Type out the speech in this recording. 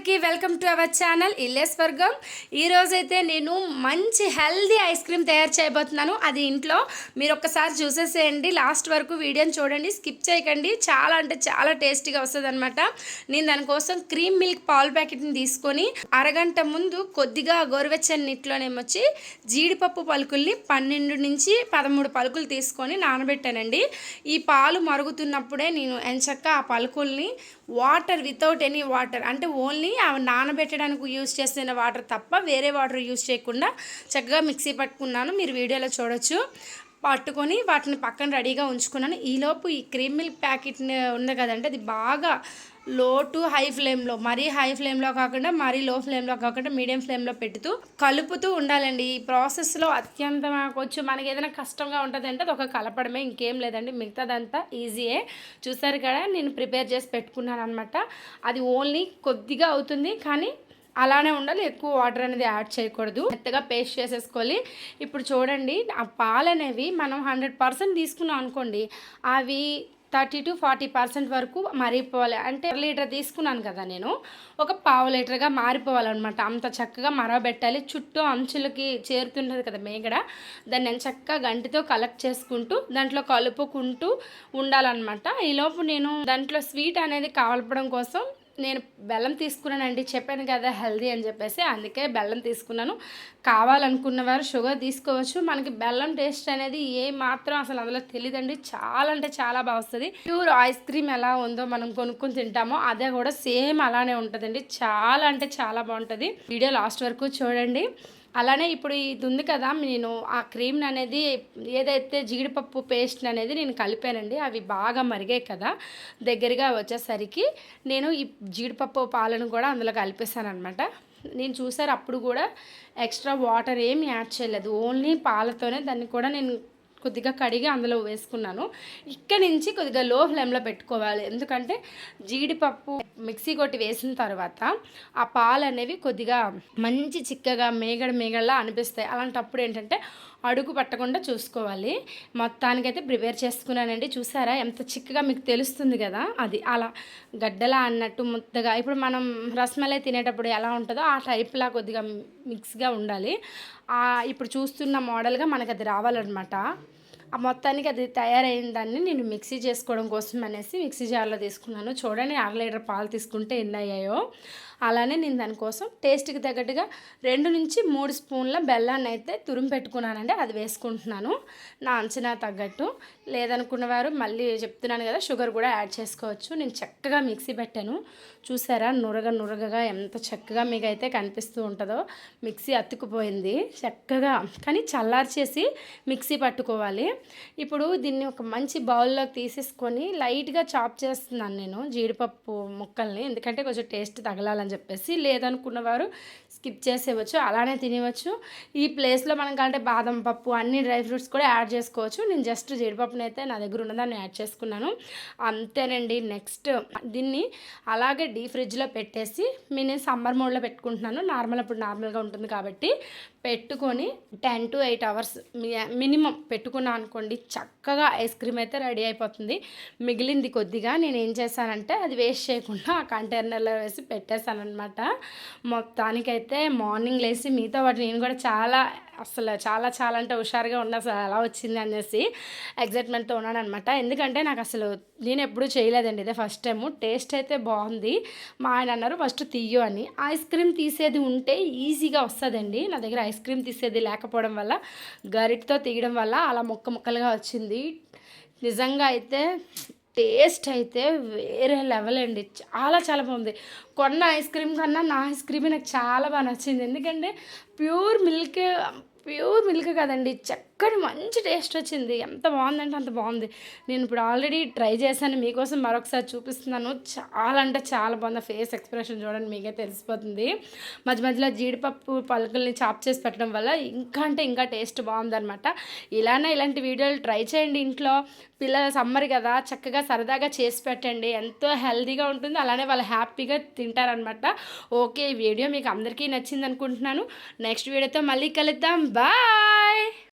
అందరికీ welcome to our channel ఇల్లే స్వర్గం. ఈరోజైతే నేను మంచి హెల్దీ ఐస్ క్రీమ్ తయారు చేయబోతున్నాను. అది ఇంట్లో మీరు ఒక్కసారి చూసేసేయండి, లాస్ట్ వరకు వీడియోని చూడండి, స్కిప్ చేయకండి. చాలా అంటే చాలా టేస్టీగా వస్తుంది అనమాట. నేను దానికోసం క్రీమ్ మిల్క్ పాలు ప్యాకెట్ని తీసుకొని అరగంట ముందు కొద్దిగా గోరువెచ్చని నీటిలోనేమొచ్చి జీడిపప్పు పలుకుల్ని 12 నుంచి 13 పలుకులు తీసుకొని నానబెట్టానండి. ఈ పాలు మరుగుతున్నప్పుడే నేను ఎంచక్కా ఆ పలుకుల్ని వాటర్ వితౌట్ ఎనీ వాటర్ అంటే ఓన్లీ అవి నానబెట్టడానికి యూజ్ చేసిన వాటర్ తప్ప వేరే వాటర్ యూజ్ చేయకుండా చక్కగా మిక్సీ పట్టుకున్నాను. మీరు వీడియోలో చూడొచ్చు. పట్టుకొని వాటిని పక్కన రెడీగా ఉంచుకున్నాను. ఈలోపు ఈ క్రీమ్ మిల్క్ ప్యాకెట్ ఉంది కదంటే అది బాగా లో టు హై ఫ్లేమ్లో, మరీ హై ఫ్లేమ్లో కాకుండా మరీ లో ఫ్లేమ్లో కాకుండా మీడియం ఫ్లేమ్లో పెడుతూ కలుపుతూ ఉండాలండి. ఈ ప్రాసెస్లో అత్యంత కొంచెం మనకి ఏదైనా కష్టంగా ఉంటుంది అంటే అది ఒక కలపడమే, ఇంకేం లేదండి. మిగతాదంతా ఈజీయే. చూసారు కదా, నేను ప్రిపేర్ చేసి పెట్టుకున్నాను అనమాట. అది ఓన్లీ కొద్దిగా అవుతుంది, కానీ అలానే ఉండాలి, ఎక్కువ వాటర్ అనేది యాడ్ చేయకూడదు. మెత్తగా పేస్ట్ చేసేసుకోవాలి. ఇప్పుడు చూడండి, ఆ పాలు అనేవి మనం 100% తీసుకున్నాం అనుకోండి, అవి 30 to 40% వరకు మరిగిపోవాలి. అంటే 1 లీటర్ తీసుకున్నాను కదా, నేను ఒక 1/2 లీటర్గా మారిపోవాలన్నమాట. అంత చక్కగా మరగబెట్టాలి. చుట్టూ అంచులకి చేరుతుంటుంది కదా మేగడ, దాన్ని చక్కగా గంటితో కలెక్ట్ చేసుకుంటూ దాంట్లో కలుపుకుంటూ ఉండాలన్నమాట. ఈలోపు నేను దాంట్లో స్వీట్ అనేది కలపడం కోసం నేను బెల్లం తీసుకున్నానండి. చెప్పాను కదా హెల్దీ అని చెప్పేసి, అందుకే బెల్లం తీసుకున్నాను. కావాలనుకున్న వారు షుగర్ తీసుకోవచ్చు. మనకి బెల్లం టేస్ట్ అనేది ఏ మాత్రం అసలు అందులో తెలియదండి. చాలా అంటే చాలా బాగా వస్తుంది. ప్యూర్ ఐస్ క్రీమ్ ఎలా ఉందో మనం కొనుక్కొని తింటామో అదే కూడా సేమ్ అలానే ఉంటుందండి. చాలా అంటే చాలా బాగుంటుంది. వీడియో లాస్ట్ వరకు చూడండి. అలానే ఇప్పుడు ఇది ఉంది కదా, నేను ఆ క్రీమ్ అనేది ఏదైతే జీడిపప్పు పేస్ట్ అనేది నేను కలిపానండి, అవి బాగా మరిగాయి కదా, దగ్గరగా వచ్చేసరికి నేను ఈ జీడిపప్పు పాలను కూడా అందులో కలిపేసాను అనమాట. నేను చూసారు అప్పుడు కూడా ఎక్స్ట్రా వాటర్ ఏమి యాడ్ చేయలేదు, ఓన్లీ పాలతోనే దాన్ని కూడా నేను కొద్దిగా కడిగి అందులో వేసుకున్నాను. ఇక్కడ నుంచి కొద్దిగా లో ఫ్లేమ్లో పెట్టుకోవాలి. ఎందుకంటే జీడిపప్పు మిక్సీ కొట్టి వేసిన తర్వాత ఆ పాలు అనేవి కొద్దిగా మంచి చిక్కగా మేగడలా అనిపిస్తాయి. అలాంటప్పుడు ఏంటంటే అడుగు పట్టకుండా చూసుకోవాలి. మొత్తానికైతే ప్రిపేర్ చేసుకున్నానండి. చూసారా ఎంత చిక్కగా, మీకు తెలుస్తుంది కదా, అది అలా గడ్డలా అన్నట్టు ముద్దగా. ఇప్పుడు మనం రసమలై తినేటప్పుడు ఎలా ఉంటుందో ఆ టైప్లా కొద్దిగా మిక్స్గా ఉండాలి. ఇప్పుడు చూస్తున్న మోడల్గా మనకు అది రావాలన్నమాట. ఆ మొత్తానికి అది తయారైన దాన్ని నేను మిక్సీ చేసుకోవడం కోసం అనేసి మిక్సీ జార్లో తీసుకున్నాను. చూడండి, 1/2 లీటర్ పాలు తీసుకుంటే ఎన్ని అయ్యాయో. అలానే నేను దానికోసం టేస్ట్కి తగ్గట్టుగా 2 నుంచి 3 స్పూన్ల బెల్లాన్ని అయితే తురిమి పెట్టుకున్నానండి. అది వేసుకుంటున్నాను నా అంచనా తగ్గట్టు. లేదనుకున్న వారు మళ్ళీ చెప్తున్నాను కదా, షుగర్ కూడా యాడ్ చేసుకోవచ్చు. నేను చక్కగా మిక్సీ పెట్టాను. చూసారా, నురగగా ఎంత చక్కగా మీకు అయితే కనిపిస్తూ ఉంటుందో. మిక్సీ అతుక్కుపోయింది చక్కగా, కానీ చల్లార్చేసి మిక్సీ పట్టుకోవాలి. ఇప్పుడు దీన్ని ఒక మంచి బౌల్లోకి తీసేసుకొని లైట్గా చాప్ చేస్తున్నాను నేను జీడిపప్పు ముక్కల్ని, ఎందుకంటే కొంచెం టేస్ట్ తగలాలని చెప్పేసి. లేదనుకున్న వారు స్కిప్ చేసేవచ్చు, అలానే తినవచ్చు. ఈ ప్లేస్లో మనం కంటే బాదం పప్పు అన్ని డ్రై ఫ్రూట్స్ కూడా యాడ్ చేసుకోవచ్చు. నేను జస్ట్ జీడిపప్పుని అయితే నా దగ్గర ఉన్నదాన్ని యాడ్ చేసుకున్నాను, అంతేనండి. నెక్స్ట్ దీన్ని అలాగే డీప్ ఫ్రిడ్జ్లో పెట్టేసి నేను సమ్మర్ మోడ్లో పెట్టుకుంటున్నాను. ఇప్పుడు నార్మల్గా ఉంటుంది కాబట్టి పెట్టుకొని 10 to 8 అవర్స్ మినిమం పెట్టుకున్నాను అనుకోండి, చక్కగా ఐస్ క్రీమ్ అయితే రెడీ అయిపోతుంది. మిగిలింది కొద్దిగా నేను ఏం చేశానంటే అది వేస్ట్ చేయకుండా ఆ కంటైనర్లో వేసి పెట్టేశాను అనమాట. మొత్తానికైతే మార్నింగ్ లేసి మీతో పాటు నేను కూడా చాలా అంటే హుషారుగా ఉన్నా, అసలు ఎలా వచ్చింది అనేసి ఎగ్జైట్మెంట్తో ఉన్నాను అనమాట. ఎందుకంటే నాకు అసలు నేను ఎప్పుడూ చేయలేదండి, ఇదే ఫస్ట్ టైము. టేస్ట్ అయితే బాగుంది. మా ఆయన అన్నారు ఫస్ట్ తీయు అని. ఐస్ క్రీమ్ తీసేది ఉంటే ఈజీగా వస్తుందండి. నా దగ్గర ఐస్ క్రీమ్ తీసేది లేకపోవడం వల్ల గరిటతో తీయడం వల్ల అలా ముక్కలుగా వచ్చింది. నిజంగా అయితే టేస్ట్ అయితే వేరే లెవెల్ అండి. చాలా బాగుంది. కొన్న ఐస్ క్రీమ్ కన్నా నా ఐస్ క్రీమే నాకు చాలా బాగా నచ్చింది. ఎందుకంటే ప్యూర్ మిల్క్ కదండి, చక్కని మంచి టేస్ట్ వచ్చింది. ఎంత బాగుందంటే అంత బాగుంది. నేను ఇప్పుడు ఆల్రెడీ ట్రై చేశాను, మీకోసం మరొకసారి చూపిస్తున్నాను. చాలా అంటే చాలా బాగుంది. ఫేస్ ఎక్స్ప్రెషన్ చూడండి, మీకే తెలిసిపోతుంది. మధ్యలో జీడిపప్పు పలుకుల్ని చాప్ చేసి పెట్టడం వల్ల ఇంకా టేస్ట్ బాగుందన్నమాట. ఇలాంటి వీడియోలు ట్రై చేయండి ఇంట్లో. పిల్లల సమ్మర్ కదా, చక్కగా సరదాగా చేసి పెట్టండి. ఎంతో హెల్తీగా ఉంటుంది, అలానే వాళ్ళు హ్యాపీగా తింటారనమాట. ఓకే, ఈ వీడియో మీకు అందరికీ నచ్చింది అనుకుంటున్నాను. నెక్స్ట్ వీడియోతో మళ్ళీ కలుద్దాం. బాయ్.